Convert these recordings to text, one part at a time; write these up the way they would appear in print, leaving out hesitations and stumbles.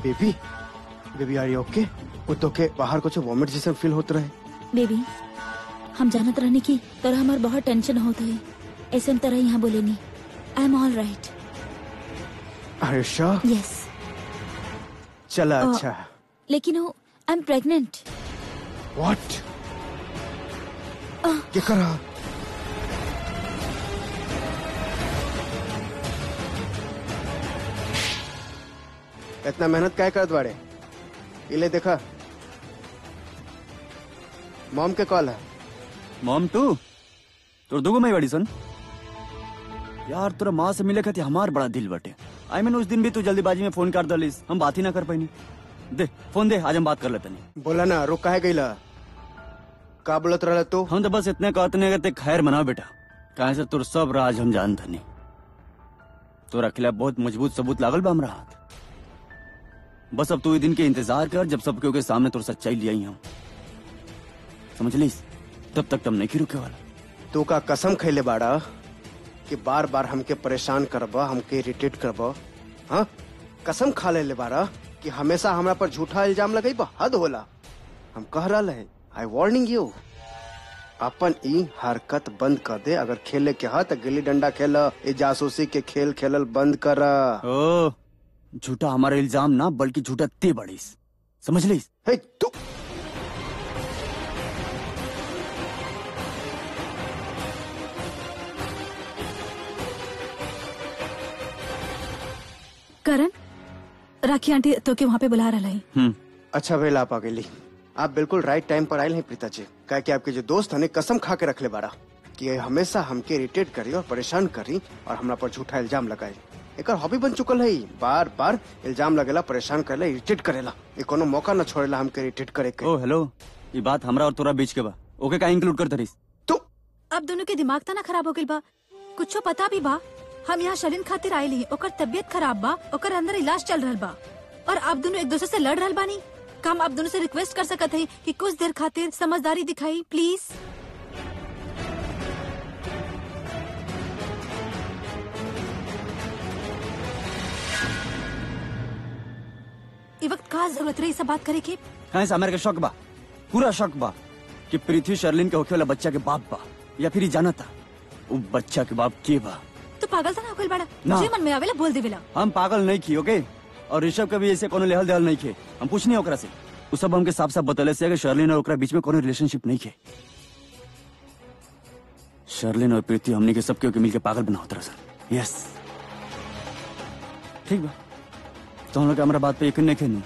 Baby baby R you ओके? कुत्तों के बाहर कुछ वॉमिट जैसे फील होते रहे। बेबी हम जानत रहने की तरह हमार बहुत टेंशन होता है, ऐसे हम तरह यहाँ बोले नहीं। I am all right. Are you sure? Yes. चला अच्छा। लेकिन वो आई एम प्रेग्नेंट। व्हाट? क्या कर रहा? इतना मेहनत क्या करत बाड़े? इले देखा मॉम के कॉल है। मॉम टू तोर दुगो मई बड़ी सन यार, तोरा माँ से मिले खाती हमार बड़ा दिल बटे। आई मीन उस दिन भी तू जल्दीबाजी में फोन कर दलिस, हम बात ही ना कर पाई। दे फोन दे, आज हम बात कर लेते नहीं। बोला ना रुक काहे गईला? का बोलत रहला तू? हम तो बस इतने कहते कहते खैर मनाओ बेटा, कहे से तोर सब राज हम जान धनी। तोरा खिलाफ बहुत मजबूत सबूत लागल बा हमरा हाथ। बस अब तू दिन के इंतजार कर, जब सब के सामने तोर सच्चाई ले आई हम, समझ लीस? तब तक तुम नहीं रुके वाला। तू का कसम खैले बाड़ा कि बार बार हमके परेशान करबा, हमके इरिटेट करबा? हाँ कसम खा ले बाड़ा कि हमेशा हमरा पर झूठा इल्जाम लगेबा। हद होला। हम कह रहा है, आई वार्निंग यू, अपन ई हरकत बंद कर दे। अगर खेले के हा तो गिल्ली डंडा खेला, ये जासूसी के खेल खेलल बंद कर। ओ झूठा हमारा इल्जाम ना, बल्कि झूठा ते बड़ीस, समझ लीस? हे तू करण, राखी आंटी तो के वहाँ पे बुला रहा है। अच्छा वेल आप आ गई। आप बिल्कुल राइट टाइम पर आये हैं प्रीता जी। क्या कि आपके जो दोस्त ने कसम खा के रख ले बाड़ा कि ये हमेशा हमके इरिटेट करी और परेशान करी और हमरा पर झूठा इल्जाम लगाई। एक हॉबी बन चुकल है, बार बार इल्जाम लगेला, परेशान करेला, इरिटेट करेला। ये कोनो मौका न छोड़ेला हमके इरिटेट करे के। ओ हेलो, ये बात हमरा और तोरा बीच के बा, ओके का इंक्लूड कर दरिस? तू अब दोनों के दिमाग तना खराब हो गइल बा, कुछो पता भी बा। हम यहाँ शरीन खातिर आये ली, ओकर तबियत खराब बा, ओकर अंदर इलाज चल रहल बा और आप दोनों एक दूसरे से लड़ रहल बानी। काम आप दोनों से रिक्वेस्ट कर सकते हैं कि कुछ देर खातिर समझदारी दिखाई प्लीज। ये वक्त का जरूरत रही सब बात करे के? हाँ हमारे का शक बा, पूरा शक बा कि पृथ्वी शर्लिन के होखे वाला बच्चा के बाप बा, या फिर जाना था वो बच्चा के बाप के बा। तो पागल था ना होकल बड़ा, ना। मुझे मन में आवेला बोल देवेला। हम पागल नहीं की, ओके? और ऋषभ का भी ऐसे कोनो लेहल देहल नहीं खे, हम पूछ नहीं ओकरा से। वो सब हमके साफ साफ बतले से कि शर्लिन और ओकरा बीच में कोनो रिलेशनशिप नहीं खे। शर्लिन और पृथ्वी हमने के सबके मिलके पागल बनाओ तरह सर। यस ठीक बा, तो हम लोग हमारा बात पे यकीन नहीं खे। नहीं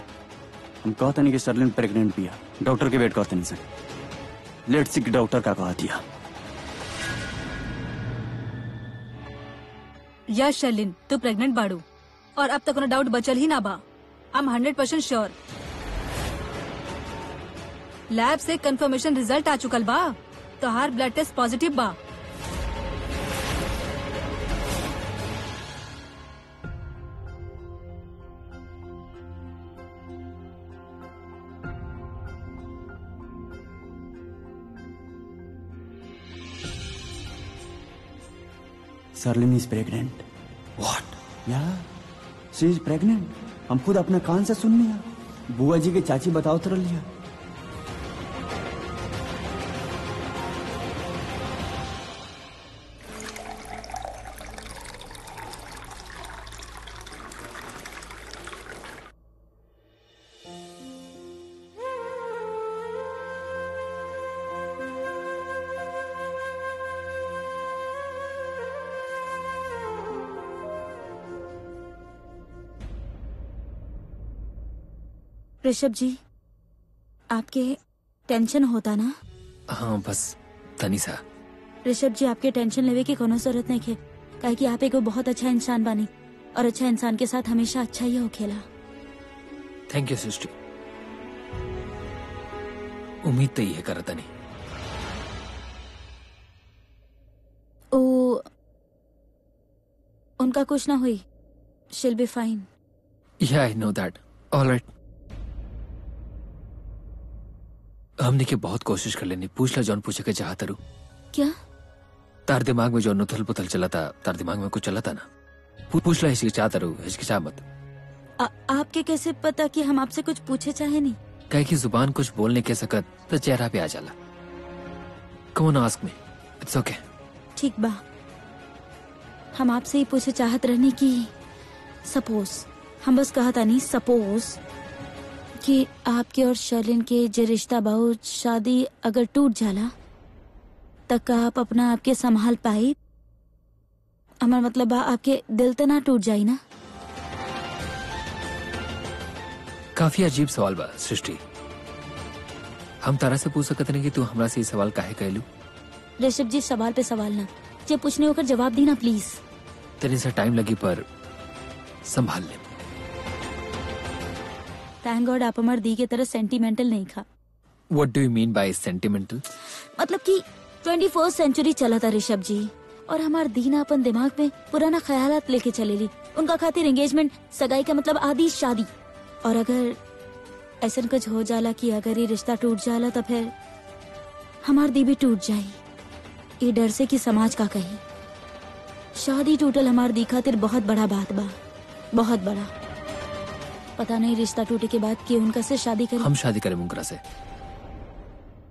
हम कहते नहीं कि शर्लिन प्रेग्नेंट भी है, डॉक्टर के वेट करते नहीं सर। लेट्स सी डॉक्टर का कहा दिया। यस शर्लिन, तू प्रेग्नेंट बाड़ू और अब तक कोनो डाउट बचल ही ना बा। I am 100% sure. लैब से कंफर्मेशन रिजल्ट आ चुकल बा, तो हर ब्लड टेस्ट पॉजिटिव बा। Sherlyn is pregnant. What? Yeah she is pregnant. हम खुद अपने कान से सुन लिया, बुआ जी के चाची बताओ तो लिया। ऋषभ जी, आपके टेंशन होता ना? हाँ बस तनी सा। ऋषभ जी, आपके टेंशन लेवे की कोनो जरूरत नहीं है, काहे कि आप एगो बहुत अच्छा इंसान बानी और अच्छा इंसान के साथ हमेशा अच्छा ही होखेला। थैंक यू सृष्टि, उम्मीद तो ये करता नहीं। ओ उनका कुछ ना हुई, she'll be fine। Yeah, I know that. All right. हमने के बहुत कोशिश कर लेनी, पूछ ला जौन पूछे के चाहत रू। क्या? तार दिमाग में जौन उथल पुथल चला था, तार दिमाग में कुछ चला था ना, पूछ ला हिचकिचा रू, हिचकिचा मत। आपके कैसे पता कि हम आपसे कुछ पूछे चाहे नहीं? कहे की जुबान कुछ बोलने के सकत तो चेहरा पे आ जाला। Come on ask me, it's okay. ठीक बा, हम आपसे ही पूछे चाहत रहनी कि सपोज, हम बस कहता नहीं, सपोज कि आपके और शर्लिन के जे रिश्ता बाहु शादी अगर टूट जाला तक आप अपना आपके संभाल पाई? हमार मतलब बा आपके दिल तो ना टूट जाई ना? काफी अजीब सवाल बा सृष्टि। हम तारा से पूछ सकत नहीं कि तू हमरा से ये सवाल काहे कहलू। ऋषभ जी, सवाल पे सवाल ना, जब पूछने होकर जवाब दी ना प्लीज। तेरे से टाइम लगी पर संभाल ले। थैंक गॉड आप हमार दी के तरह सेंटिमेंटल नहीं खा। What do you mean by sentimental? मतलब कि 21st सेंचुरी चला था ऋषभ जी, और हमार दीना अपन दिमाग में पुराना ख्यालात लेके चलेली। उनका खातिर एंगेजमेंट, सगाई का मतलब आदि शादी। और अगर ऐसा कुछ हो जाला कि अगर ये रिश्ता टूट जाला तो फिर हमार दी भी टूट जाई, ये डर से कि समाज का कही। शादी टूटल हमार दी खातिर बहुत बड़ा बात बा, बहुत बड़ा। पता नहीं रिश्ता टूटे के बाद कि उनका से शादी करें। हम शादी करें मुंगरा से,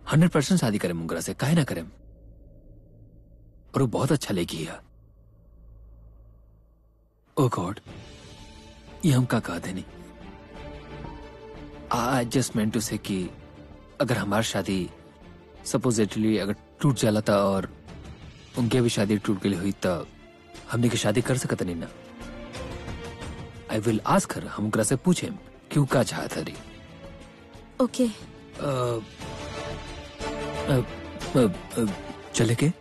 100% शादी करें मुंगरा से, काहे ना करें। और वो बहुत अच्छा लेगी है। ओ गॉड, ये हम का कहा देनी। आई जस्ट मेंट टू से कि अगर हमारी शादी सपोजिटली अगर टूट जाला था और उनके भी शादी टूट गई हुई तो हमने की शादी कर सकता नहीं ना। आई विल आस्क हर, हम से पूछे क्यों का चाहता रही। ओके चले के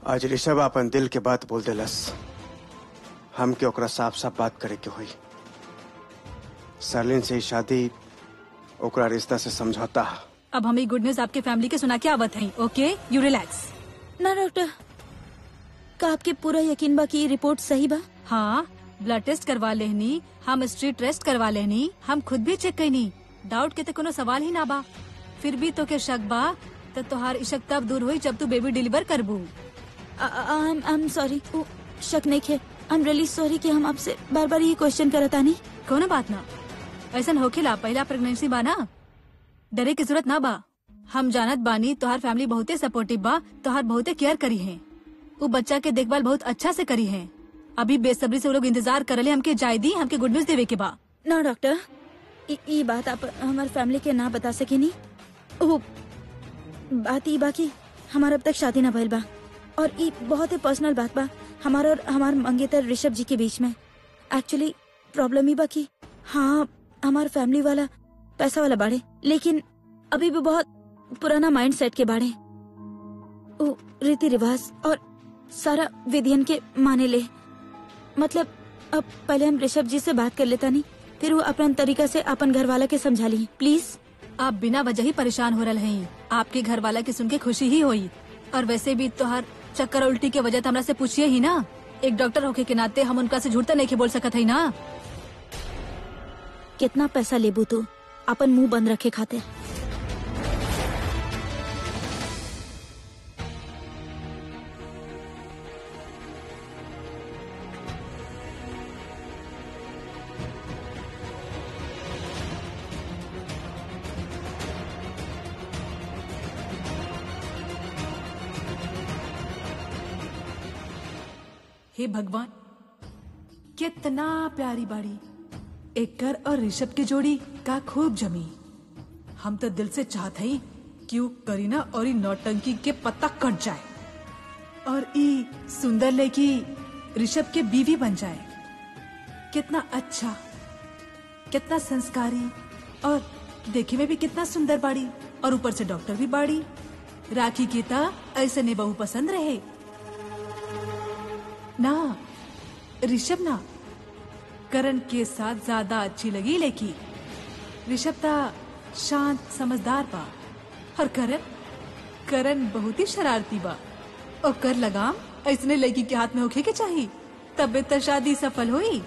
आज ऋषभ अपन दिल के बात बोल देलस। हम के ओकरा साफ साफ बात करे के हुई। शर्लिन से ही शादी, ओकरा रिश्ता से समझौता। अब हम गुड न्यूज आपके फैमिली के सुना के आवत हैं। ओके, यू रिलैक्स। ना डॉक्टर, का आपके पूरा यकीन बा कि रिपोर्ट सही बा? हाँ, ब्लड टेस्ट करवा लेनी, हम स्ट्रीट टेस्ट करवा लेनी, हम खुद भी चेक करनी। डाउट के तो कोनो सवाल ही ना बा। फिर भी तो के शक बा तो तोहार शक तब दूर हुई जब तू बेबी डिलीवर करबू। आई एम सॉरी, शक नहीं खे। आई एम रियली सॉरी कि हम आपसे बार बार ये क्वेश्चन करता नहीं। कोनो बात ना, ऐसा होखेला, पहला प्रेगनेंसी बा ना, डरे की जरूरत ना बा। हम जानत बानी तोहार फैमिली बहुते सपोर्टिव बा, तोहार बहुते केयर करी है, वो बच्चा के देखभाल बहुत अच्छा से करी है। अभी बेसब्री से वो लोग इंतजार करले हमके जाय दी, हमके गुड न्यूज देवे के बा। ना डॉक्टर, ये बात आप हमारे फैमिली के ना बता सके नहीं। वो बात ये बाकी हमारा अब तक शादी ना भइल बा, और ये बहुत ही पर्सनल बात बा हमारा और हमार मंगेतर ऋषभ जी के बीच में। एक्चुअली प्रॉब्लम ही बाकी, हाँ हमार फैमिली वाला पैसा वाला बाड़े, लेकिन अभी भी बहुत पुराना माइंड सेट के बाड़े। वो रीति रिवाज और सारा विधियन के माने ले। मतलब अब पहले हम ऋषभ जी से बात कर लेता नहीं, फिर वो अपन तरीका से अपन घर वाला के समझा ली। प्लीज। आप बिना वजह ही परेशान हो रहे हैं, आपके घर वाला की सुन के खुशी ही हुई। और वैसे भी तोहार चक्कर उल्टी के वजह हमरा से पूछिए ही ना। एक डॉक्टर होके के नाते हम उनका से झूठ नहीं बोल सकत है ना। कितना पैसा लेबू तू अपन मुंह बंद रखे खाते? हे भगवान, कितना प्यारी बाड़ी एकर और ऋषभ की जोड़ी का खूब जमी। हम तो दिल से चाहते ही कि वो करीना और नौटंकी के पत्ता कट जाए और ई सुंदर लड़की ऋषभ के बीवी बन जाए। कितना अच्छा, कितना संस्कारी, और देखे में भी कितना सुंदर बाड़ी, और ऊपर से डॉक्टर भी बाड़ी। राखी की ता ऐसे ने बहू पसंद रहे ना। ऋषभ ना, करण के साथ ज्यादा अच्छी लगी, लेकिन ऋषभ ता शांत समझदार बा, और करण बहुत ही शरारती बा। और कर लगाम ऐसने लड़की के हाथ में होके के चाहिए, तब तो शादी सफल हुई।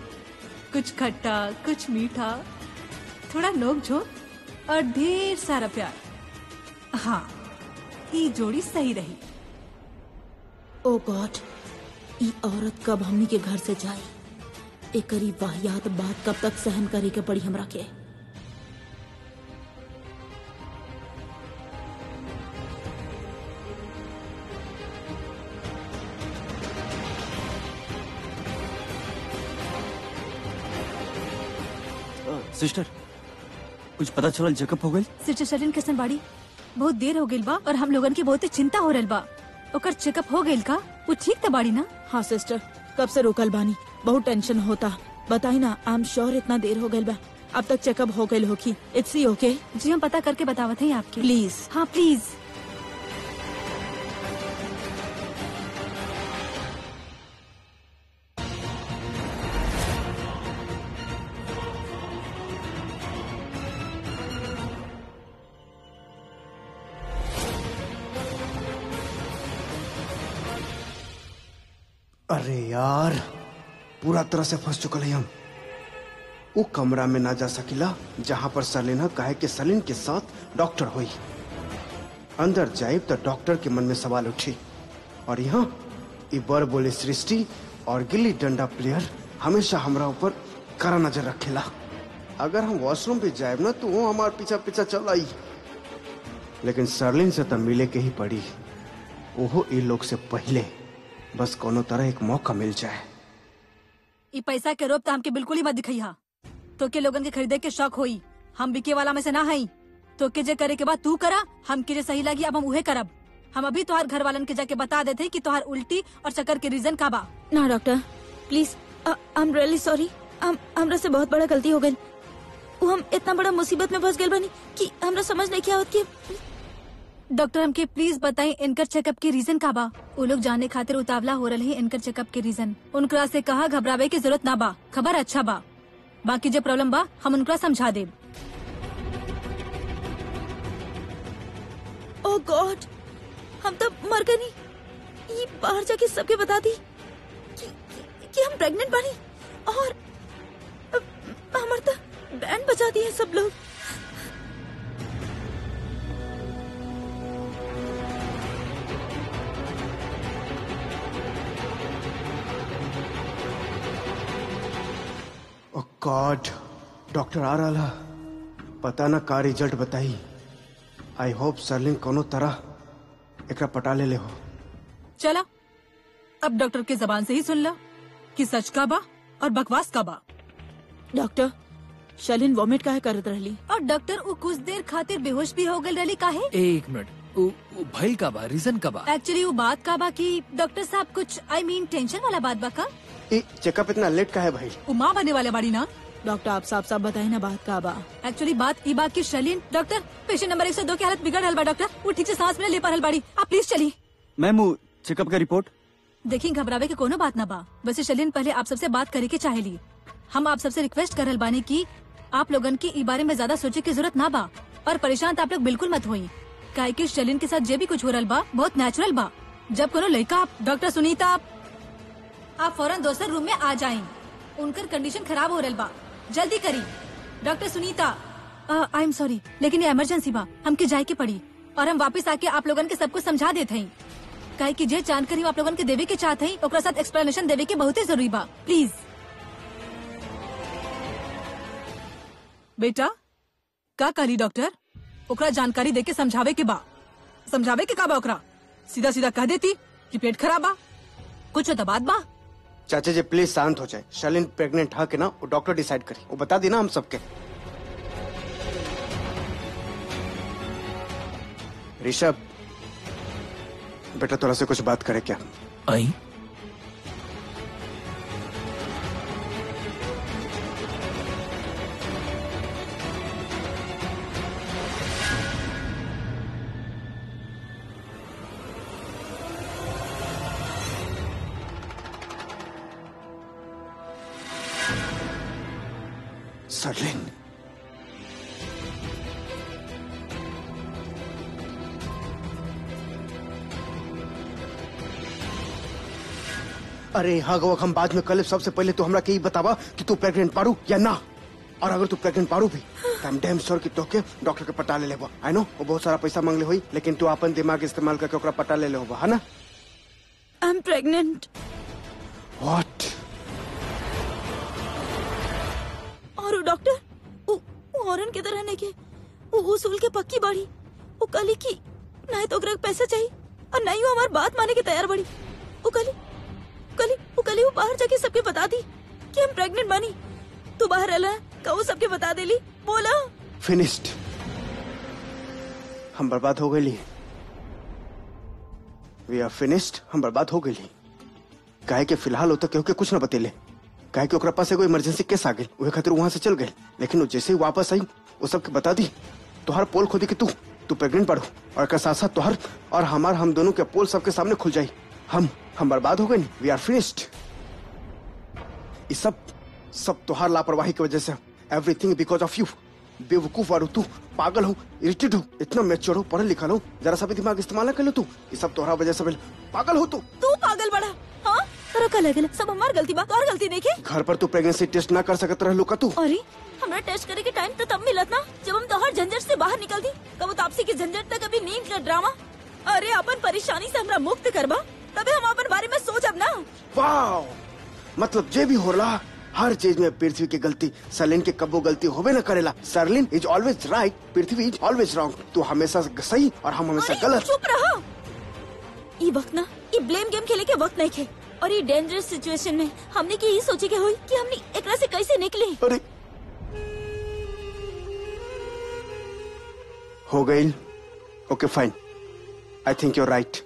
कुछ खट्टा, कुछ मीठा, थोड़ा नोक झोंक और ढेर सारा प्यार। हाँ, ई जोड़ी सही रही। ओ गॉड, ई औरत कब हमनी के घर से जाई? एकरी वाहियात बात कब तक सहन करे के पड़ी हमरा के? सिस्टर, कुछ पता चलल चेकअप हो गई? सिस्टर शरीन कैसन बाड़ी? बहुत देर हो गई बा और हम लोगन की बहुत चिंता हो रहल बा। ओकर चेकअप हो गई का? वो ठीक त बाड़ी ना? हाँ सिस्टर, कब से रोकल बानी, बहुत टेंशन होता। बताई ना, आई एम श्योर इतना देर हो गई बा, अब तक चेकअप हो गई होगी। इट्स ओके? जी हम पता करके बतावत हैं आपके। प्लीज। हाँ प्लीज। अरे यार, पूरा तरह से फंस चुकल है हम। वो कमरा में ना जा सकिला जहाँ पर सलीना काहे के सलीन के साथ डॉक्टर हुई। अंदर जाए तो डॉक्टर के मन में सवाल उठी, और यहाँ इबर बोले सृष्टि और गिल्ली डंडा प्लेयर हमेशा हमरा ऊपर कड़ा नजर रखेला। अगर हम वॉशरूम पे जाए ना तो वो हमारे पीछा पीछा चल आई, लेकिन सरलिन से तो मिले के ही पड़ी। ओहो इन लोग से पहले बस कोनो तरह एक मौका मिल जाए। ई पैसा के रोप तो हमके बिल्कुल ही मत दिखैया। तो के लोगन के खरीदे के शौक होई, हम बिके वाला में से ना हई। तो के जे करे के बाद तू करा, हम के जे सही लगी अब हम उहे करब। हम अभी तोहार घर वालन के जाके बता देते कि तोहार उल्टी और चक्कर के रीजन का बा। ना doctor please, I am really sorry. हमरा से बहुत बड़ा गलती हो गई। हम इतना बड़ा मुसीबत में फंस गए बानी कि हमरा समझ नहीं क्या होत कि। डॉक्टर हमके प्लीज बताएं इनकर चेकअप के रीजन का बा। वो लोग जाने खातिर उतावला हो रहे हैं इनकर चेकअप के रीजन। उनकरा से कहा घबरावे की जरूरत ना बा, खबर अच्छा बा। बाकी जो प्रॉब्लम बा हम उनकरा समझा देब। ओह गॉड, हम तो मर गए नहीं। ये बाहर जाके सबके बता दी कि हम प्रेग्नेंट बानी, और हमारे तो बैंड बजा दिए सब लोग। ओह गॉड, डॉक्टर आ रहा, पता ना का रिजल्ट बताई। आई होप सरलिन कोनो तरह एकरा पटा ले हो। चला अब डॉक्टर के जबान से ही सुन लो कि सच का बा और बकवास का बा। डॉक्टर, शलिन वॉमिट काहे करत रहली? और डॉक्टर वो कुछ देर खातिर बेहोश भी हो गई रहली काहे? एक मिनट, वो भइल का बा, रीजन का बा? एक्चुअली वो बात का बा कि डॉक्टर साहब कुछ टेंशन वाला बात बा का? चेकअप इतना लेट का है भाई? वो माँ बनने वाले बाड़ी ना। डॉक्टर आप साफ साफ बताए ना बात का बा। एक्चुअली बात ई बात की शलीन, डॉक्टर पेशेंट नंबर 102 की हालत बिगड़ रहल बा। डॉक्टर वो ठीक से सांस में ले पा रहल बाड़ी, आप प्लीज चली। मैम वो चेकअप का रिपोर्ट? देखिए घबरावे के कोनो बात ना बा। वैसे शलीन पहले आप सबसे बात करे के चाहेली। हम आप सबसे रिक्वेस्ट कर रहल बानी की आप लोगन की ई बारे में ज्यादा सोचे की जरूरत ना बा, और परेशान तो आप लोग बिल्कुल मत होई। काहे की शलीन के साथ जे भी कुछ हो रहल बा बहुत नेचुरल बा। जब कोनो लड़का, डॉक्टर सुनीता आप फौरन दूसरे रूम में आ जाएं। उनकर कंडीशन खराब हो रहल बा, जल्दी करी। Doctor Sunita, I am sorry लेकिन ये इमरजेंसी बा, हमके जाए के पड़ी। और हम वापस आके आप लोगन के सब कुछ समझा देते हैं। काहे कि जे जानकारी आप लोगन के देवे के चाहते हैं ओकरा साथ एक्सप्लेनेशन देवे के बहुत ही जरूरी बा। प्लीज बेटा, का करी डॉक्टर? ओकरा जानकारी देके समझावे के बा। समझावे के का बा ओकरा? सीधा सीधा कह देती कि पेट खराब बा, कुछ तो बात बा। चाचा जी प्लीज शांत हो जाए। शलिन प्रेग्नेंट है कि ना वो डॉक्टर डिसाइड करे, वो बता देना हम सबके। ऋषभ बेटा थोड़ा से कुछ बात करे क्या? आई सरलिन, अरे हाँ गो, हम बाद में कल सबसे पहले तो हमरा के ही बतावा कि तू प्रेग्नेंट पारू या ना। और अगर तू प्रेग्नेंट पारू भी तो I'm damn sure कि तोके डॉक्टर के पटा ले लेबो। आई नो वो बहुत सारा पैसा मांगले हुई, लेकिन तू अपन दिमाग इस्तेमाल करके ओकरा पटा ले लेबो, है ना? I am pregnant. What? और वो डॉक्टर वो औरन के तरह नहीं के वो उसूल के पक्की बाड़ी। वो कली की ना तो ओकरा के पैसा चाहिए और नहीं वो हमारी बात माने के तैयार बड़ी। वो कली वो बाहर जाके सबके बता दी कि हम प्रेग्नेंट बानी। तू बाहर रहला कहू सबके बता देली। बोला फिनिश्ड। हम बर्बाद हो गई। वी आर फिनिश्ड। हम बर्बाद हो गई। काहे के फिलहाल होता केहू के कुछ न बतेले। काहे के ओकरा पास एगो इमरजेंसी केस आ गई, वही खातिर वहां से चल गए। लेकिन वो जैसे ही वापस आई वो सबके बता दी। तुहार पोल खोदी कि तू प्रेग्नेंट पड़ो और एक साथ साथ तुहार और हम दोनों के पोल सबके सामने खुल जाई। हम बर्बाद हो गए। वी आर फिनिश्ड। ये सब तुहार लापरवाही की वजह से। Everything because of you. बेवकूफ और तू पागल हो, इरिटेट हो, इतना मैच्योर हो, पढ़ा लिखा हो, जरा सा भी दिमाग इस्तेमाल न कर लो। तू ये सब तोहरा वजह से पागल हो। तू पागल बड़ा। हाँ करो का लगल सब हमार गलती बा, और गलती नहीं के। घर पर तू प्रेगनेंसी टेस्ट ना कर सकत रह का तू। अरे हमरा टेस्ट करे के टाइम तो तब मिलत ना जब हम तोहर झंझट से बाहर निकलती। कब तापसी की झंझट तक कभी नींद का ड्रामा। अरे अपन परेशानी से हमरा मुक्त करबा तबे हम अपन बारे में सोचब ना। वाह, मतलब जे भी हो रहा हर चीज में पृथ्वी की गलती। सरलिन के कब्बो गलती होवे न करेला। Sherlyn is always right, Prithvi is always wrong. तू हमेशा सही और हम हमेशा गलत। चुप रहो। ये वक्त ना ये ब्लेम गेम खेले के वक्त नहीं खे। और ये डेंजरस सिचुएशन में हमने की यही सोचे के हुई कि हमने एकरा से कैसे निकले। अरे हो गई। Okay fine, I think you right.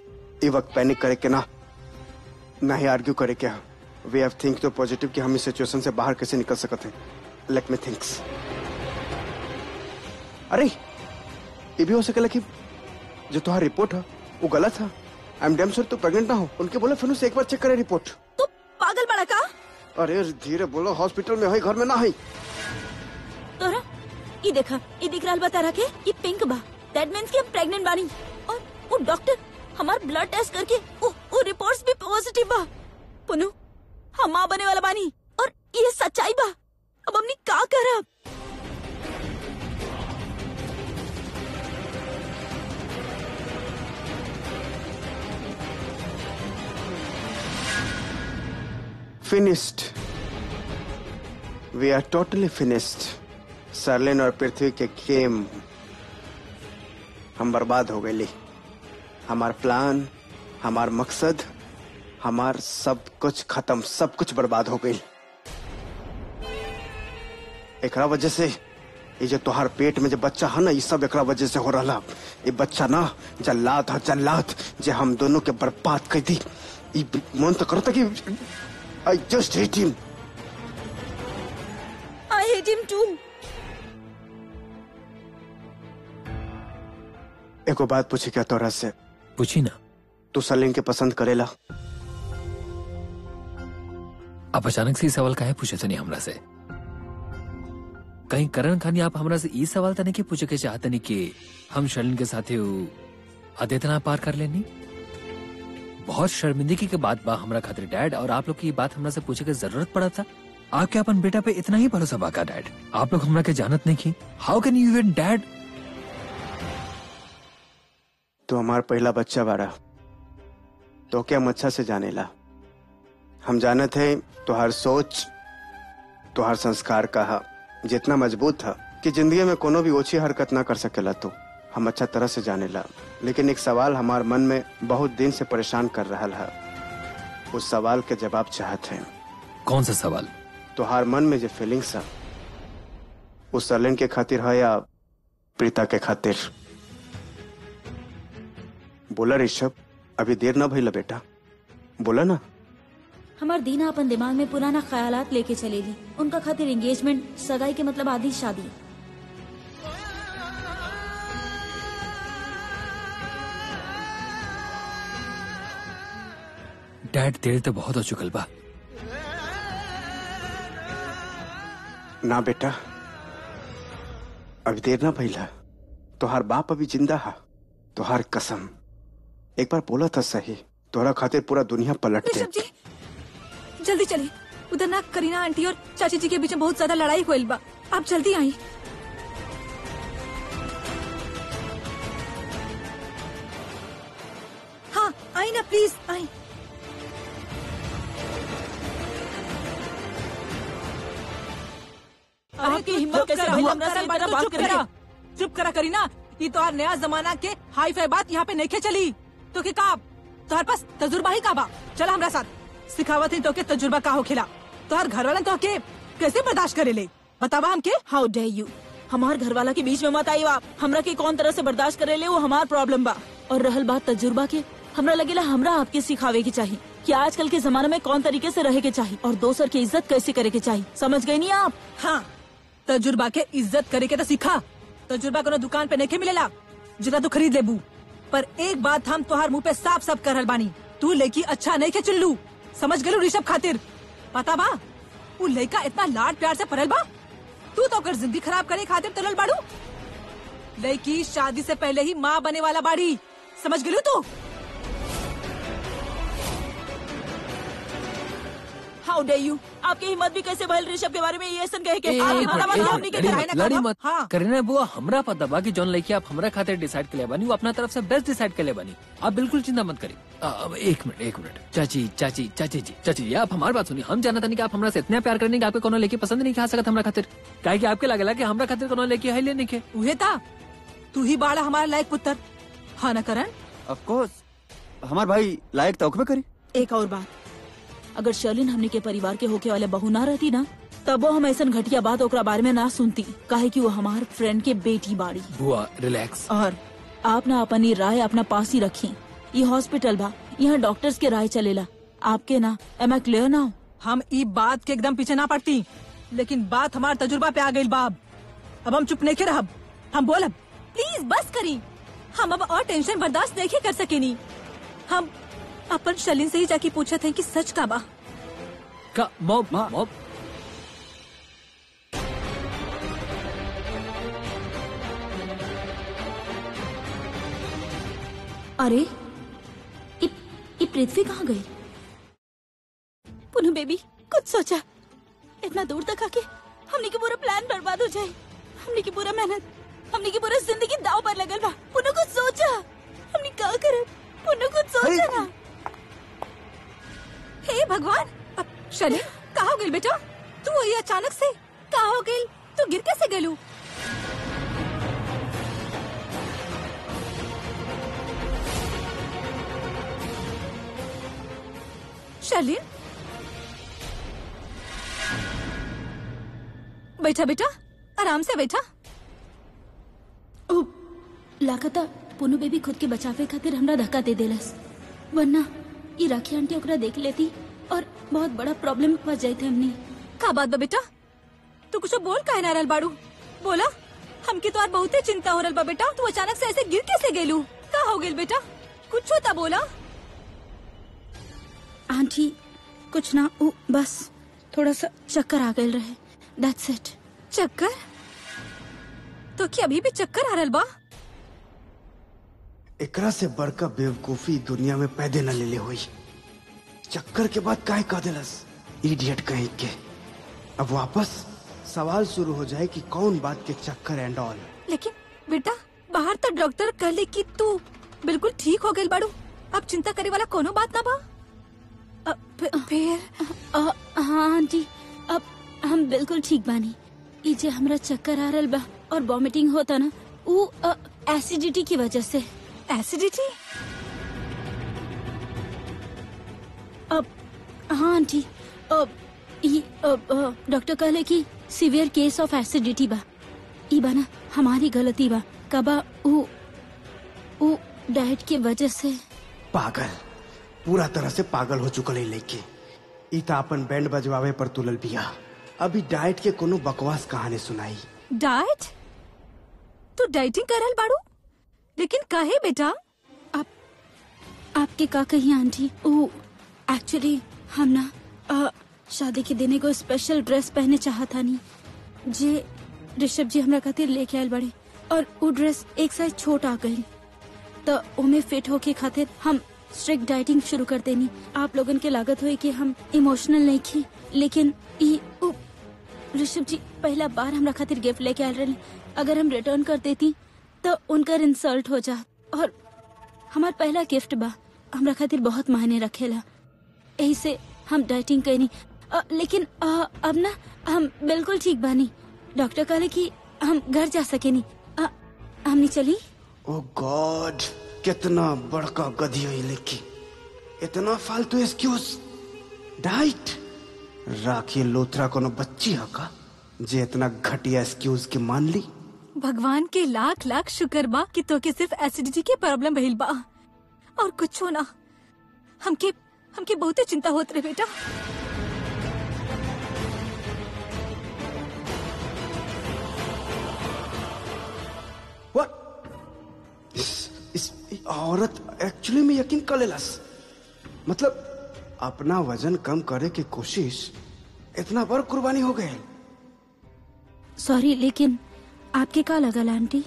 ये वक्त पैनिक करे के ना ही आर्ग्यू करे क्या। वी हैव थिंक तो पॉजिटिव कि हम इस सिचुएशन से बाहर कैसे निकल सकते हैं। Let me thinks. अरे ये भी हो सकेला कि जो तुम्हारा रिपोर्ट है वो गलत है। आई एम डैम श्योर तू प्रेग्नेंट ना हो। उनके बोले फिर से एक बार चेक करे रिपोर्ट। तू पागल बड़ा का। अरे धीरे बोलो, हॉस्पिटल में है, घर में ना है। तोरा ये देखा, ये दिख रहा बा तारा के ये पिंक बा। दैट मींस कि हम प्रेग्नेंट बानी। और वो डॉक्टर हमार ब्लड टेस्ट करके वो रिपोर्ट्स भी पॉजिटिव बा। पुनु हम माँ बने वाला बानी और ये सच्चाई बा। अब हमने का करब। फिनिश्ड। वी आर टोटली फिनिश्ड। सरलिन और पृथ्वी के गेम हम बर्बाद हो गए। हमार प्लान, हमार मकसद, हमार सब कुछ खत्म, सब कुछ बर्बाद हो गई। एकरा वजह से ये जो तुहार पेट में जो बच्चा है ना, ये सब एकरा वजह से हो रहा। ये बच्चा ना जल्लाद है, जल्लाद जो हम दोनों के बर्बाद कर दी। मन तो करता कि I just hate him. I hate him too. एको बात पूछी क्या तोरा से? पूछी ना। तू सरलिन के पसंद करेला? आप अचानक से ये सवाल काहे पूछे थे नहीं हमरा से? कहीं करण खानी आप हमरा से ये सवाल तने के पूछे के चाहते नहीं कि हम शर्लिन के साथ अदेतना पार कर लेनी? बहुत शर्मिंदगी के बाद बा हमरा खातिर डैड, और आप लोग की बात हमरा से पूछे के जरूरत पड़ा था। आपके अपन बेटा पे इतना ही भरोसा बाका डैड? आप लोग हमरा के जानत नहीं की। हाउ कैन यू इवन डैड? तो हमार पहला बच्चा बारा तो क्या हम अच्छा से जानेला। हम जाने थे तुहार सोच, तुहार संस्कार का जितना मजबूत था कि जिंदगी में कोनो भी ओछी हरकत ना कर सकेला। तो हम अच्छा तरह से जानेला। लेकिन एक सवाल हमार मन में बहुत दिन से परेशान कर रहा है। उस सवाल के जवाब चाहते हैं। कौन सा सवाल? तुहार मन में जो फीलिंग्स है उस सरलिन के खातिर है या प्रीता के खातिर? बोला ऋषभ, अभी देर ना भइला बेटा, बोला ना। हमार दीना अपन दिमाग में पुराना ख्यालात लेके चलेली। उनका खातिर एंगेजमेंट, सगाई के मतलब आधी शादी। डैड देर तो बहुत हो चुकल बा। ना बेटा, अभी देर ना भइला। तोहार बाप अभी जिंदा है। तोहार कसम, एक बार बोला था सही, तोहरा खातिर पूरा दुनिया पलट दे। ऋषभ जी जल्दी चलिए। उधर ना करीना आंटी और चाची जी के बीच में बहुत ज्यादा लड़ाई हुई बा। आप जल्दी आई। हाँ आई ना, प्लीज आई। आपकी हिम्मत कैसे भइल हमरा से इतना बात करे के? चुप करा करीना, ये तो नया जमाना के हाई फाई बात यहाँ पे नहीं चली। तो के का तोहर पास तजुर्बा ही का बा? चला हमरा साथ सिखावत ही तो के तजुर्बा का हो खिला। तोहर घर वाला तो के कैसे बर्दाश्त करे ले बतावा हमके। हाउ डे यू, हमार घर वाला के बीच में मत आई आप। हमरा के कौन तरह से बर्दाश्त करे ले वो हमार प्रॉब्लम बा। और रहल बात तजुर्बा के, हमरा लगेला हमरा आपके सिखावे के चाहिए कि आजकल के जमाने में कौन तरीके से रहे के चाहिए और दोसर की इज्जत कैसे करे के चाहिए। समझ गई नहीं आप? हाँ, तजुर्बा के इज्जत करे के तो सीखा। तजुर्बा कोनो दुकान पे नहीं मिलेला जरा तो खरीद लेबू। पर एक बात हम तोहार मुँह पे साफ साफ करल बानी, तू लड़की अच्छा नहीं के चुल्लू। समझ गलू ऋषभ खातिर? पता बा वो लड़का इतना लाड प्यार से पड़ल बा, तू तो ओकर जिंदगी खराब करे खातिर तुलल बाड़ू। लड़की शादी से पहले ही माँ बने वाला बाड़ी, समझ गलू तू? हाउ डे यू, आपकी हिम्मत भी कैसे भइल ऋषभ के बारे में ये ऐसा कहे के? एक आप मिनट, हमारा एक मतलब मिनट, नहीं के लड़ी कराए मत, ना लड़ी काम। मत। हाँ। करीना बुआ, हमरा पता बा कि जौन लड़की आप हमरा खातिर डिसाइड कर ले बानी वो अपना तरफ से बेस्ट डिसाइड कर ले बानी। आप बिल्कुल चिंता मत करी। अब एक मिनट चाची जी आप हमारी बात सुनिए। हम जानता नहीं कि आप हमरा से इतना प्यार करने कि आपके कोनो लड़की पसंद नहीं खा सकत हमरा खातिर, काहे कि आपके लगेला कि हमरा खातिर कोनो लड़की है लेने के। उहे था, तू ही बाड़ा हमारा लायक पुत्र। हाँ न करण? ऑफ कोर्स हमार भाई लायक तौकबे करी। एक और बात, अगर शर्लिन हमने के परिवार के होके वाले बहू ना रहती ना, तब वो हम ऐसा घटिया बात ओकरा बारे में ना सुनती, काहे कि वो हमार फ्रेंड के बेटी बाड़ी। बुआ रिलैक्स। और आप ना अपनी राय अपना पास ही रखी। ये हॉस्पिटल बा, यहाँ डॉक्टर्स के राय चलेला, आपके ना। एम आई क्लियर ना? हम ई बात के एकदम पीछे ना पड़ती, लेकिन बात हमार तजुर्बा पे आ गई बाब। अब हम चुप नहीं के रहब, हम बोलब। प्लीज बस करी, हम अब और टेंशन बर्दाश्त नहीं कर सकेनी। हम अपन शर्लिन से ही जाके पूछा थे कि सच का बा। का मॉम अरे ये पृथ्वी कहाँ गई? पुनः बेबी कुछ सोचा, इतना दूर तक आके हमने की पूरा प्लान बर्बाद हो जाए, हमने की पूरा मेहनत, हमने की पूरा जिंदगी दाव पर लगल बा। पुनः कुछ सोचा, हमने क्या करे? पुनः कुछ सोचा ना। हे भगवान, अब शर्लिन कहाँ हो गई बेटा? तू ये अचानक से कहाँ हो गई? तू गिर कैसे गलू? शर्लिन बैठा बेटा, आराम से बैठा। लागता पुनू बेबी खुद के बचावे खातिर हमरा धक्का दे देलस, वरना ये राखी आंटी ओकरा देख लेती और बहुत बड़ा प्रॉब्लम में फंस जाते हमने। का बात बा बेटा? तू कुछ बोल काहे ना रहल बाड़ू? बोला, हमके तो आज बहुते चिंता हो रहल बा बेटा। तू अचानक से ऐसे गिर कैसे गेलू? का हो गेल बेटा? कुछ होता बोला। आंटी कुछ ना, बस थोड़ा सा चक्कर आ गए रहे, दैट्स इट। चक्कर? तो क्या अभी भी चक्कर आ रहल बा? एकरा से बड़का बेवकूफी दुनिया में पैदे न ले हुई। चक्कर के बाद काहे कह देलस, इडियट कहीं के। अब वापस सवाल शुरू हो जाए कि कौन बात के चक्कर एंड ऑल। लेकिन बेटा बाहर तो डॉक्टर कहले कि तू बिल्कुल ठीक हो गई बाड़ू, अब चिंता करे वाला कोनो बात ना बा। फिर हाँ आंटी, अब हम बिल्कुल ठीक बानी। ई जे हमरा चक्कर आ रहल बा और वॉमिटिंग होता ना, वो एसिडिटी की वजह से। एसिडिटी? अब हाँ आंटी, डॉक्टर कहले कि सीवियर केस ऑफ एसिडिटी बा। ई बा ना हमारी गलती बा, कबा वो डाइट की वजह से। पागल, पूरा तरह से पागल हो चुकल है लेके। ई ता अपन बैंड बजवावे पर तुलल बिया, अभी डाइट के कोनो बकवास कहानी सुनाई। डाइट? तू डाइटिंग कर रहल बाड़ू? लेकिन काहे बेटा? आपके का कही आंटी, वो एक्चुअली हम ना शादी के दिन को स्पेशल ड्रेस पहने चाहता नहीं, जे ऋषभ जी हमरा खातिर लेके आयल बड़े, और वो ड्रेस एक साइज छोट आ गई, तो उमे फिट होके खातिर हम स्ट्रिक्ट डाइटिंग शुरू कर देनी। आप लोगन के लागत हुई कि हम इमोशनल नहीं की, लेकिन ऋषभ जी पहला बार हमरा खातिर गिफ्ट लेके आयल रहे। अगर हम रिटर्न कर देती तो उनकर इंसल्ट हो जा। और हमार पहला गिफ्ट बा, हमरा खातिर बहुत मायने रखेला। यही से हम डाइटिंग करी। लेकिन अब ना हम बिल्कुल ठीक बानी। डॉक्टर कहले कि हम घर जा सकेनी। हमनी चली। ओ गॉड, कितना बड़का गधी है लेकी। इतना फालतू एक्सक्यूज। डाइट राखी लोथरा कोनो बच्ची है का जे इतना घटिया एक्सक्यूज के मान ली। भगवान के लाख लाख शुक्र बा कि तो के सिर्फ एसिडिटी के प्रॉब्लम भइल बा और कुछ ना। हमके बहुते चिंता होत रहे बेटा। इस औरत एक्चुअली में यकीन कर लेलस। मतलब अपना वजन कम करे की कोशिश इतना बड़ कुर्बानी हो गए। सॉरी, लेकिन आपके का लगल आंटी?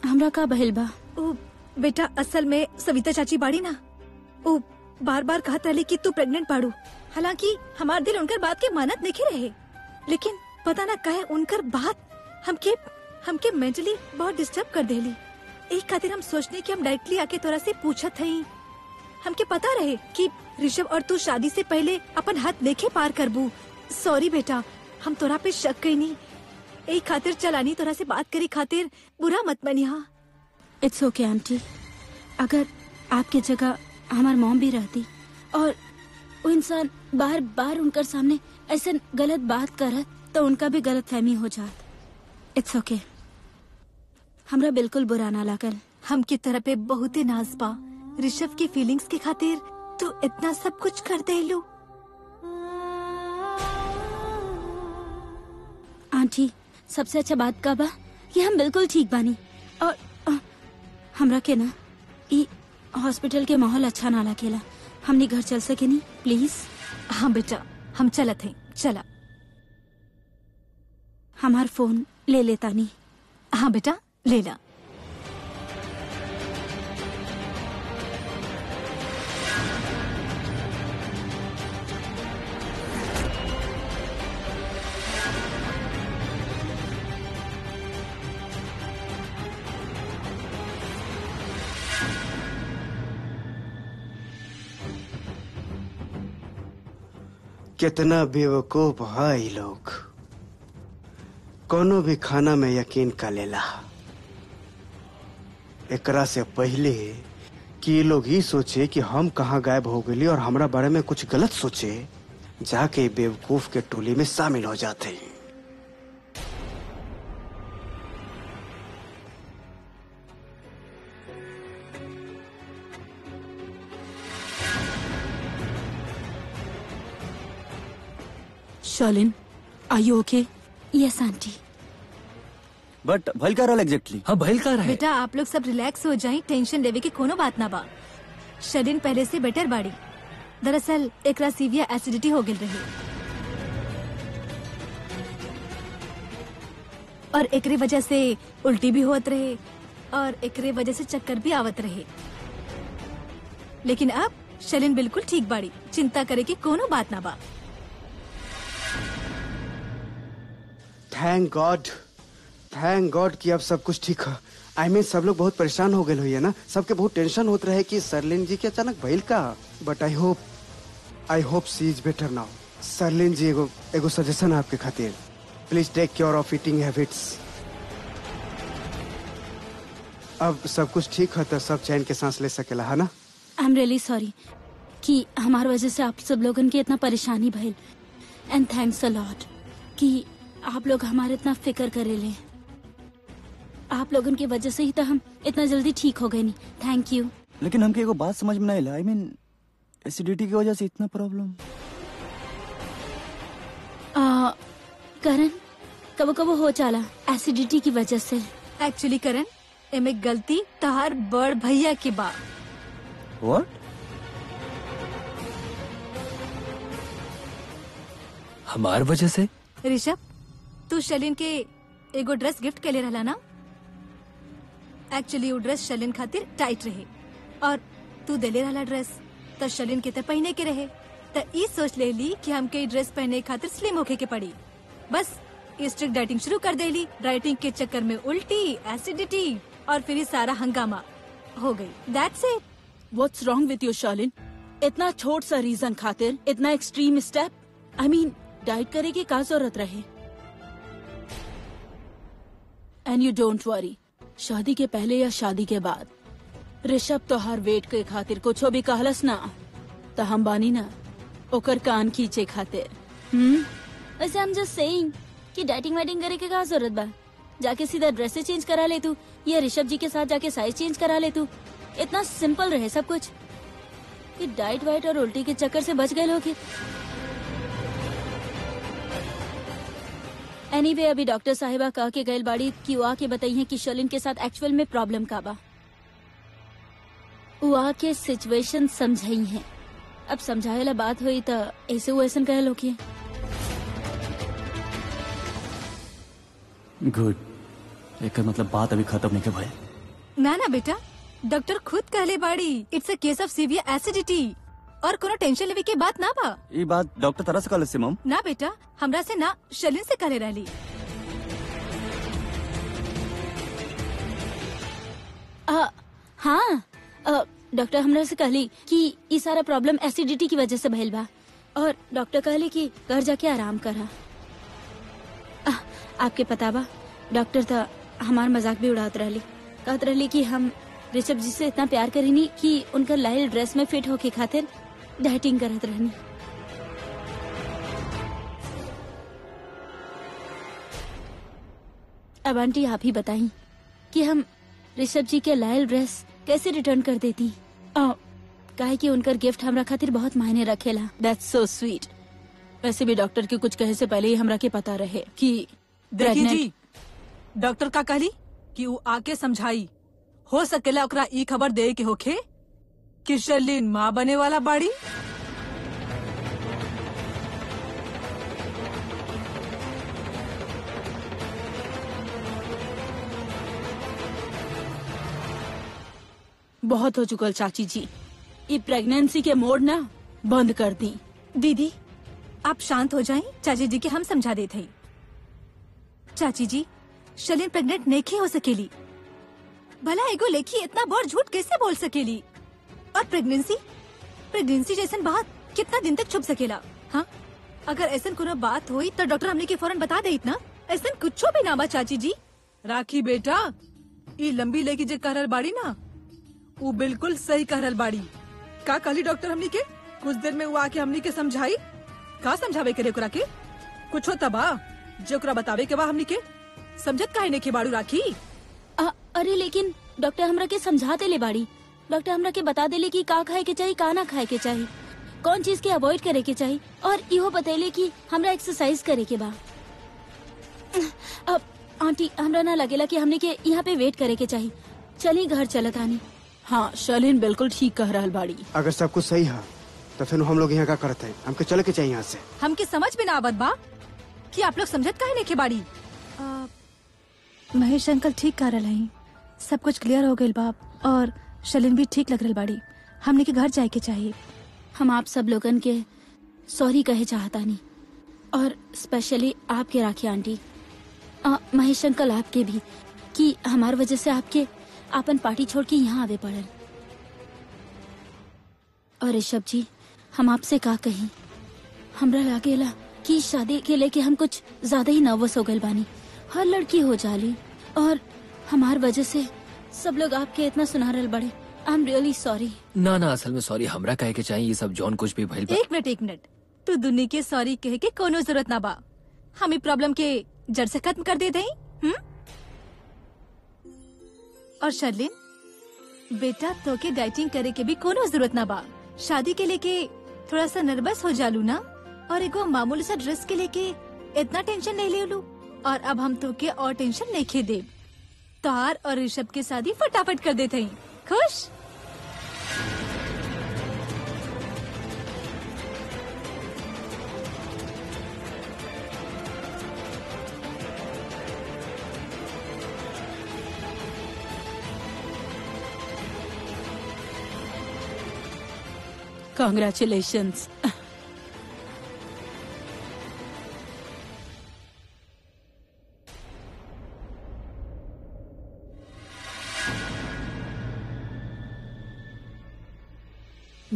हमरा का बहिल बा? ओ बेटा, असल में सविता चाची बाड़ी ना, ओ बार बार कहत रही कि तू प्रेग्नेंट बाड़ू। हालांकि हमार दिल उनकर बात के मानत नहीं रहे, लेकिन पता ना कहे उनकर बात हमके मेंटली बहुत डिस्टर्ब कर देली। एक खातिर हम सोचने कि हम डायरेक्टली आके तोरा से पूछत हई। हमके पता रहे कि ऋषभ और तू शादी से पहले अपन हाथ लेके पार करबू। सॉरी बेटा, हम तोरा पे शक कई नहीं। एक खातिर चलानी तोरा से बात करी खातिर बुरा मत मनिहा। It's okay aunty. अगर आपके जगह हमार मॉम भी रहती और वो इंसान बार बार उनकर सामने ऐसे गलत बात करत तो उनका भी गलत फहमी हो जात। इट्स ओके, हमरा बिल्कुल बुरा ना लागल। हमकी तरह पे बहुते नाज बा। ऋषभ की फीलिंग्स के खातिर तू इतना सब कुछ कर देलू। आंटी, सबसे अच्छा बात का बा कि हम बिल्कुल ठीक बानी। और हमरा के ना ई हॉस्पिटल के माहौल अच्छा ना लागेला। हमनी घर चल सके नहीं प्लीज? हाँ बेटा, हम चलत हैं। चला। हमार फोन ले लेता नहीं। हाँ बेटा, ले ला। कितना बेवकूफ है ये लोग। कोनो भी खाना में यकीन कर लेला। एकरा से पहले कि ये लोग ही सोचे कि हम कहाँ गायब हो गए और हमरा बारे में कुछ गलत सोचे, जाके बेवकूफ के टोली में शामिल हो जाते हैं। Shalin, are you okay? Yes aunty. But भल का रहा एग्जैक्टली? हाँ भइल का रहे। बेटा आप लोग सब रिलैक्स हो जाएं, टेंशन लेवे की कोनो बात ना बा। शरीन पहले से बेटर बाड़ी। दरअसल एकरा सीवियर एसिडिटी हो गई रही और एकरे वजह से उल्टी भी होत रहे और एकरे वजह से चक्कर भी आवत रहे। लेकिन अब शरीन बिल्कुल ठीक बाड़ी, चिंता करे की कोनो बात ना बा। थैंक गॉड कि अब सब कुछ ठीक है। आई मीन सब लोग बहुत परेशान हो गए हुई है ना। सबके बहुत टेंशन होत रहे कि सरलिन जी के अचानक भइल का। But I hope she is better now. Sarlin ji, एगो सजेशन है आपके खातिर। Please take care of eating habits. अब सब कुछ ठीक है तो सब चैन के सांस ले सकेला, है ना? आई एम रियली सॉरी कि हमार वजह से आप सब लोगन की इतना परेशानी भइल। एंड थैंक्स अ लॉट कि आप लोग हमारे इतना फिक्र करेले। आप लोगन की वजह से ही तो हम इतना जल्दी ठीक हो गए। नहीं, थैंक यू। लेकिन हमके एगो बात समझ में नहीं आया। आई मीन एसिडिटी की वजह से इतना प्रॉब्लम। करण, कबो कबो हो जाला एसिडिटी की वजह से। एक्चुअली करण, एमे गलती तहार बड़ भैया की बा। व्हाट? हमार वजह से? ऋषभ, तू शलिन के एगो ड्रेस गिफ्ट के लिए रहला ना। एक्चुअली वो ड्रेस शलिन खातिर टाइट रहे और तू देले रहला ड्रेस तो शलिन के ते पहने के रहे। तो ई सोच ले ली कि हमके ड्रेस पहने खातिर स्लिम होके के पड़ी। बस स्ट्रिक्ट डाइटिंग शुरू कर देली। डाइटिंग के चक्कर में उल्टी, एसिडिटी और फिर ये सारा हंगामा हो गई। That's it. What's wrong with you Shalin? इतना छोट सा रीजन खातिर इतना एक्सट्रीम स्टेप? आई मीन डाइट करे की का जरूरत रहे? एंड यू डोंट वरी, शादी के पहले या शादी के बाद ऋषभ तो हर वेट के खातिर कुछ भी कहलस ना तो हम बानी ना ओकर कान खींचे खातिर। वैसे हम जस्ट सेइंग कि डाइटिंग वाइटिंग करे के का जरूरत बा? जाके सीधा ड्रेसेस चेंज करा ले तू, या ऋषभ जी के साथ जाके साइज चेंज करा ले तू। इतना सिंपल रहे सब कुछ कि डाइट वाइट और उल्टी के चक्कर से बच गए लोग। एनीवे अभी डॉक्टर साहिबा कह के गए बाड़ी कि वो आके बताई है कि शर्लिन के साथ एक्चुअल में प्रॉब्लम का बा। वो आके सिचुएशन समझाई है। अब समझाए ला बात हुई तो ऐसे वो ऐसा कहे लोग। गुड, एक मतलब बात अभी खत्म नहीं के भाई। ना ना बेटा, डॉक्टर खुद कहले बाड़ी it's a case of severe acidity और कोनो टेंशन लेवे के बात ना बा। ये बात डॉक्टर तरह से कहले से मम? ना बेटा, हमरा से ना शर्लिन से कहले रहली। हाँ, डॉक्टर हमरा से कहली कि ये सारा प्रॉब्लम एसिडिटी की वजह से भइल बा और डॉक्टर कहली कि घर जाके आराम करा। आपके पता बा, डॉक्टर तो हमार मजाक भी उड़ात रहली, कहत रहली कि हम ऋषभ जी से इतना प्यार करीनी कि उनका लाइल ड्रेस में फिट होके खातिर डाइटिंग करत रहनी। अब आंटी आप ही बताई कि हम ऋषभ जी के लाइल ड्रेस कैसे रिटर्न कर देती? काहे कि उनकर गिफ्ट हमरा खातिर बहुत मायने रखेला। That's so sweet. वैसे भी डॉक्टर के कुछ कहे से पहले ही हमरा के पता रहे कि देखी जी, डॉक्टर का कहली कि वो आके समझाई। हो सकेला ओकरा ई खबर दे के होखे कि शर्लिन माँ बने वाला बाड़ी। बहुत हो चुकल चाची जी, ये प्रेगनेंसी के मोड ना बंद कर दी। दीदी आप शांत हो जाएं, चाची जी के हम समझा देते हैं। चाची जी, शर्लिन प्रेग्नेंट नहीं हो सकेली। भला एगो लेखी इतना बड़ झूठ कैसे बोल सकेली? और प्रेगनेंसी जैसन बात कितना दिन तक छुप सकेला? हाँ, अगर ऐसा कोनो बात हुई तो डॉक्टर हमने के फौरन बता दे। इतना ऐसा कुछ भी ना बा चाची जी। राखी बेटा, ये लंबी लेके जे कहरल बाड़ी ना, वो बिल्कुल सही कहरल बाड़ी। का कहली डॉक्टर हमनी के? कुछ देर में वो आके हमनी के समझाई। का समझावे के ओकरा के? कुछ होता बा जो ओकरा बतावे के बा हमनी के? समझत काहे नहीं के बाड़ू राखी? अरे लेकिन डॉक्टर हमरा के समझाते ले बाड़ी। डॉक्टर हमरा के बता देले कि का खाए के चाहिए, का ना खाए के चाहिए, कौन चीज के अवॉइड करे के चाहिए, और इहो बतैले कि हमरा एक्सरसाइज करे के बा। अब आंटी हमरा ना लगेला कि हमने के यहाँ पे वेट करे के चाहिए। चली घर चलत आनी। हाँ, शर्लिन बिल्कुल ठीक कह रहल बाड़ी। अगर सब कुछ सही है तो फिर हम लोग यहाँ का करते हैं? हमके चले के चाहिए यहाँ से। हमके समझ में ना आवत बा कि आप लोग समझत काहे नहीं के बाड़ी। महेश अंकल ठीक कह रहे हैं, सब कुछ क्लियर हो गई बाप, और शर्लिन भी ठीक लग रही बाड़ी। हमने के घर जाए के चाहिए। हम आप सब लोगन के सॉरी कहे चाहता नहीं, और स्पेशली आपके राखी आंटी, महेश अंकल आपके भी, कि हमार वजह से आपके आपन पार्टी छोड़ के यहाँ आवे पड़ल। और ऋषभ जी, हम आपसे का कहीं, हमरा लागेला कि शादी के लेके हम कुछ ज्यादा ही नर्वस हो गए बानी। हर लड़की हो जाली और हमार वजह से सब लोग आपके इतना सुनारल बड़े। आई एम रियली सॉरी। ना ना, असल में सॉरी हमरा कहे के चाहिए। ये सब जॉन कुछ भी भइल बा। एक मिनट, तू दुनिया के सॉरी कहे के कोनो जरूरत ना बा। हम प्रॉब्लम के जड़ से खत्म कर दे दें। और शर्लिन बेटा, तो के डाइटिंग करे के भी कोनो जरूरत ना बा। शादी के लेके थोड़ा सा नर्वस हो जालू ना, और एगो मामूली सा ड्रेस के लेके इतना टेंशन नहीं ले लू। और अब हम तो के और टेंशन नहीं खे दे। तार और ऋषभ की शादी फटाफट कर देते हैं। खुश? Congratulations.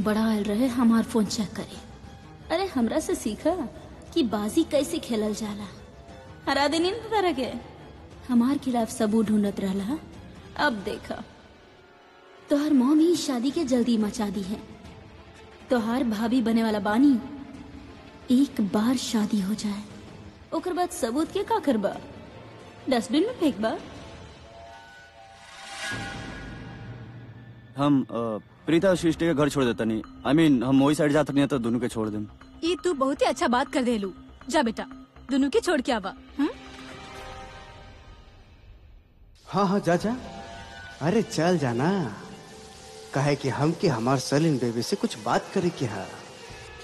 बड़ा आयल रहे हमार फोन चेक करे। अरे हमरा से सीखा कि बाजी कैसे खेलल जाला। हरा दिन इन तरह के हमार खिलाफ सबूत ढूंढत रहला। अब देखा तोहर मॉम ही शादी के जल्दी मचा दी है। तोहार भाभी बने वाला बानी। एक बार शादी हो जाए ओकर बाद सबूत के का करबा? डस्टबिन में फेंकबा? हम प्रीता और सृष्टि के घर छोड़ देता नहीं। I mean, हम वही साइड जाते नहीं तो दोनों के छोड़ दें। ये तू बहुत ही अच्छा बात कर देलू। जा बेटा दोनों के छोड़ के आवा। हाँ हाँ जा जा। अरे चल जाना। कहे कि हम के हमार सलीन बेबी से कुछ बात करे कि हाँ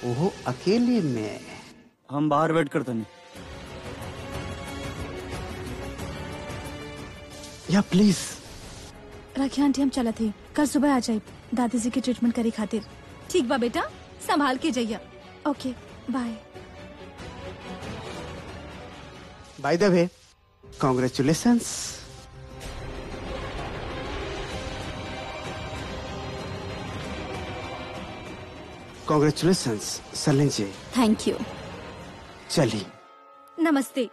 वो अकेले में। हम बाहर वेट करते नहीं। या प्लीज। राखी आंटी हम चला थे, कल सुबह आ जाए दादी जी की ट्रीटमेंट करी खातिर। ठीक बा बेटा, संभाल के जाइया। Okay bye. Bye the way congratulations. Congratulations Saleen ji. Thank you. चलिए। नमस्ते।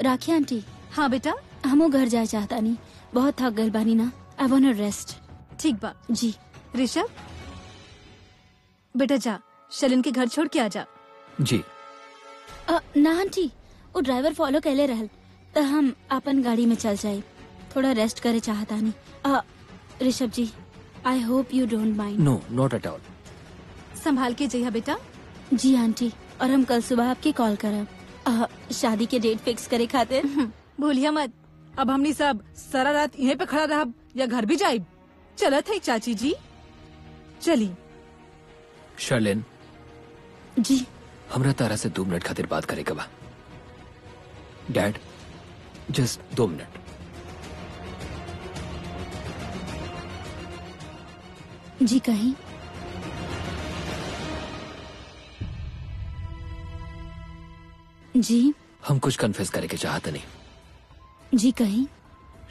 राखी आंटी। हाँ बेटा। हमो घर जाए चाहता नहीं, बहुत थक गइल बानी ना। I want rest. ठीक बा जी। ऋषभ बेटा जा शलिन के घर छोड़ के आ जा। जी। ना आंटी, वो ड्राइवर फॉलो कैले रहल तो हम अपन गाड़ी में चल जाए। थोड़ा रेस्ट करे चाहता नहीं। Rishabh ji, I hope you don't mind. No not at all. संभाल के जाइया बेटा। जी आंटी, और हम कल सुबह आपकी कॉल करब शादी के डेट फिक्स करे खातिर। भूलिया मत। अब हमनी सब सारा रात यहीं पे खड़ा रहब या घर भी जाइब? चलत है चाची जी, चली। शर्लिन जी। हमरा तारा से 2 मिनट खातिर बात करे बा। Dad just 2 minute. जी कहीं? जी। हम कुछ कन्फेस करे के चाहते नहीं। जी कहीं?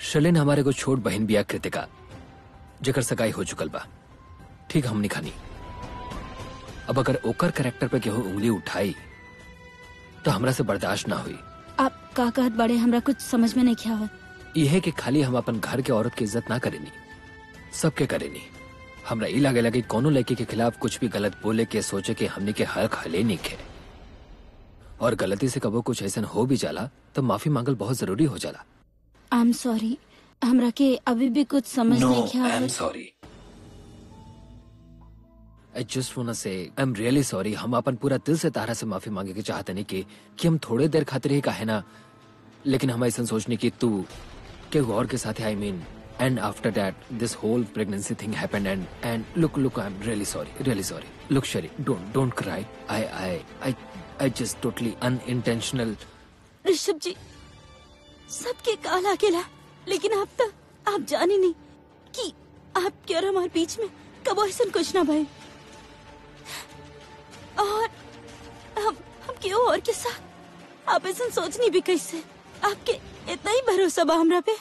शर्लिन हमारे को छोट बहन बिया कृतिका जेकर सगाई हो चुकल बा। ठीक हमनी खानी। अब अगर ओकर कैरेक्टर पे केहू उंगली उठाई तो हमरा से बर्दाश्त ना हुई। आप का कहत बड़े, हमरा कुछ समझ में नहीं क्या हुआ। यह है कि खाली हम अपन घर के औरत की इज्जत ना करेनी, सबके करेनी। हमरा ई लागे लगे कोनो लड़की के खिलाफ कुछ भी गलत बोले के सोचे के हमनी के हक हले नहीं के। और गलती से कबो कुछ ऐसा हो भी जाला तो माफी मांगल बहुत जरूरी हो जाला। आई एम सॉरी, हमरा के अभी भी कुछ समझ नहीं क्या I am sorry. I just want to say I am really sorry. हम अपन पूरा दिल से तारा से माफी मांगे के चाहते नहीं कि हम थोड़े देर खातिर ही काहे ना, लेकिन हम ऐसा सोचने की तू के और के साथ I mean and after that this whole pregnancy thing happened and look I am really sorry. Look Shari, don't cry. I just totally unintentional. Rishabh ji, सबके काला अकेला, लेकिन आप जाने नहीं कि आपके और हमारे बीच में कब ऐसा कुछ ना भाई। और हम क्यों और के साथ आप ऐसा सोचनी भी कैसे? आपके इतना ही भरोसा बा हमरा पे।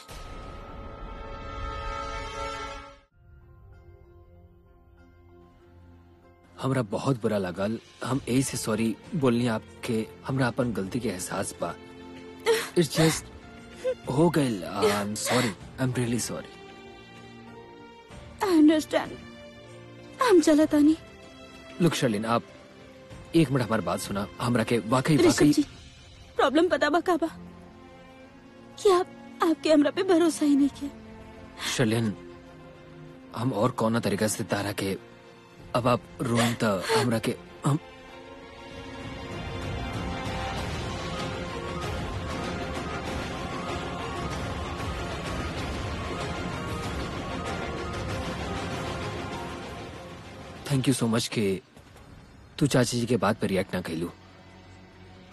हमरा बहुत बुरा लगल। हम यही से सॉरी बोलनी आपके। हमरा अपन गलती के एहसास बा। इट्स जस्ट हो गए। आई am sorry, I am really sorry. I understand. हम चलता नहीं। लुक शर्लिन, आप 1 मिनट हमारी बात सुना। हमरा के वाकई ऋषभ जी, प्रॉब्लम पता बा का बा कि आपके हमरा पे भरोसा ही नहीं किया। शर्लिन, हम और कौन तरीका से तारा के अब आप रोन तो हमरा के हम थैंक यू सो मच कि तू चाची जी के बात पे रिएक्ट ना कैलू।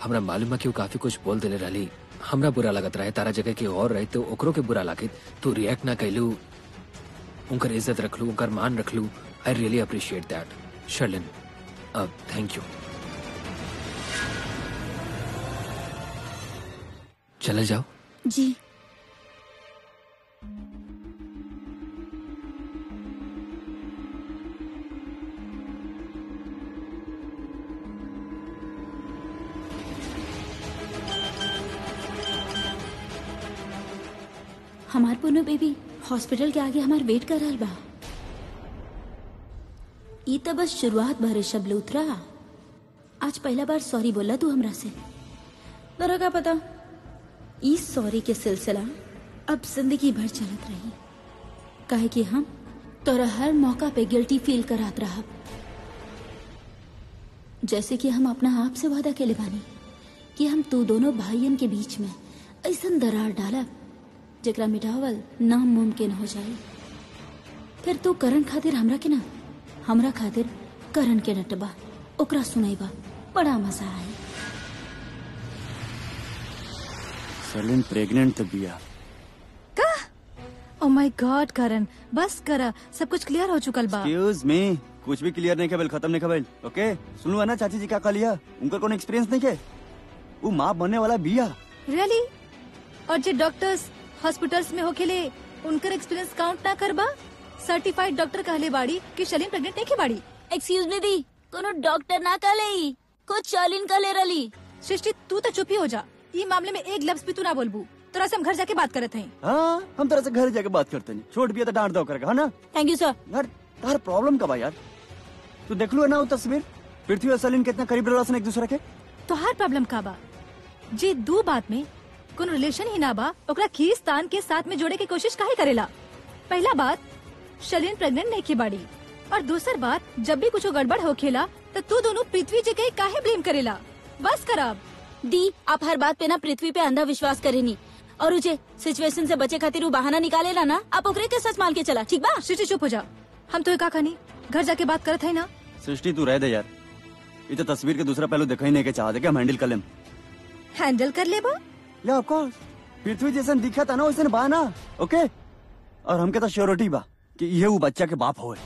हमरा मालूम है कि वो काफी कुछ बोल दिले रही। हमरा बुरा लगत रहे, तारा जगह के और रहे तो ओकरो के बुरा लागे। तू रिएक्ट ना कैलू, उनकर इज्जत रख लू, उनकर मान रख लू। I really appreciate that Sherlyn. Thank you. चले जाओ। जी। हमार पुनो बेबी हॉस्पिटल के आगे हमार वेट कर रहल बा। ई त बस शुरुआत भरे शब्द उतरा। आज पहला बार सॉरी बोला तू हमरा से। तोरा का पता ई सॉरी के सिलसिला अब जिंदगी भर चलत रही, काहे कि हम तोरा हर मौका पे गिल्टी फील करात रहा। जैसे कि हम अपना आप से वादा केले बानी कि हम तू दोनों भाइयन के बीच में ऐसन दरार डालब जेकरा मिटावल नामुमकिन हो जाए। फिर तू करण खातिर हमरा के ना, हमरा खातिर करण के नटबा, ओकरा सुनाईबा, बड़ा मजा आए। सरलिन प्रेग्नेंट तो बिया। ओ माय गॉड करण, बस करा, सब कुछ क्लियर हो चुकल बा। एक्सक्यूज मी, कुछ भी क्लियर नहीं केवल खत्म नहीं केवल। ओके सुनो है ना चाची जी क्या कह लिया, उनका कोई एक्सपीरियंस नहीं के, वो माँ बनने वाला बिया। रियली? और जे डॉक्टर्स हॉस्पिटल्स में होखेले उनकर एक्सपीरियंस काउंट ना करबा? सर्टिफाइड डॉक्टर कहले बाड़ी कि शलीन प्रेग्नेंट नहीं के बाड़ी। एक्सक्यूज मी दी, कोनो डॉक्टर ना कहले, कुछ चालिन कहले रली। सृष्टि तू तो चुप ही हो जा, ये मामले में एक लफ्ज भी तू ना बोलबू। तोरा से हम घर जाके बात करत हैं। हाँ हम तरह से घर जाके बात करते हैं, छोट भी है तो डांट दो करके, है ना? थैंक यू सर। यार तार प्रॉब्लम कब है यार? तू देख लो ना वो तस्वीर, पृथ्वी और सलीन कितना करीब रहा एक दूसरे के। तो हर प्रॉब्लम का बा जी दो बात में कोनो रिलेशन ही ना बा, ओकरा खींचतान के साथ में जोड़े की कोशिश काहे करेला? पहला बात, शलीन प्रेग्नेंट नहीं की बाड़ी, और दूसर बात, जब भी कुछ गड़बड़ होखेला तो तू दोनों पृथ्वी जी के काहे ब्लेम करेला? बस करब दी, आप हर बात पे ना पृथ्वी पे अंधा विश्वास करेनी, और उजे सिचुएशन से बचे खातिर वो बहाना निकालेला ना, आप ओकरे के सच मान के चला, ठीक बा? सृष्टि चुप हो जा, हम तो का कहानी घर जाके बात करत है ना। सृष्टि तू रह दे यार, ये तो तस्वीर के दूसरा पहलू देखा ही नहीं के चाहते कि हम हैंडल कर लें। हैंडल कर ले बा? या ऑफ कोर्स, पृथ्वी जैसे दिखा था ना वैसे बा ना, ओके। और हमके तो श्योरिटी बा कि ये वो बच्चा के बाप होए।